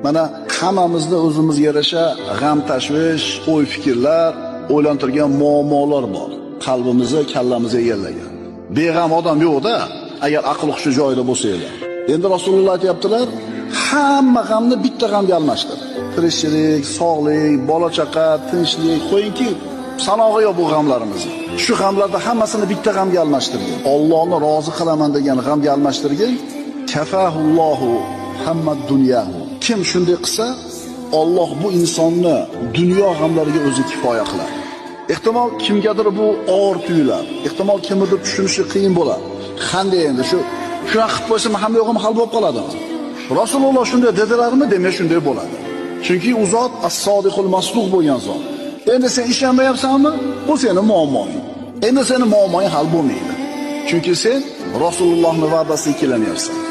Mana hammamizda o'zimizga yarasha g'am tashvish, o'y fikrlar, o'ylantirgan muammolar bor. Qalbimizni, kallamizga egallagan. Beg'am odam yo'q-da, agar aql hushi joyida bo'lsa edi. Endi Rasululloh aytayaptilar, hamma g'amni bitta g'amga almashtir. Tirikchilik, sog'lik, bola-chaqa, tinchlik, qo'yingki, sanog'i yo'q bu g'amlarimiz. Shu g'amlarda hammasini bitta g'amga almashtirgin. Allohni rozi qilaman degan g'amga almashtirgin. Kafahullohu hammad dunyahu. Kim shunday qilsa, Alloh bu insonni dunyo g'amlariga o'zi kifoya qiladi. Ehtimol kimgadir bu og'ir tuyular. Ehtimol kimnidir tushunishi qiyin bo'ladi. Qanday endi shunaqa qilib qo'ysam hamma yo'g'im hal bo'lib qoladimi? Rasululloh shunday dedilarmi? Demak shunday bo'ladi. Chunki u zot as-sodiqul masduq bo'lgan zot. Endi sen ishonmayapsanmi? Bu sening muammoing. Endi sening muammoing hal bo'lmaydi. Chunki sen Rasulullohning va'dasiga kelmayapsan.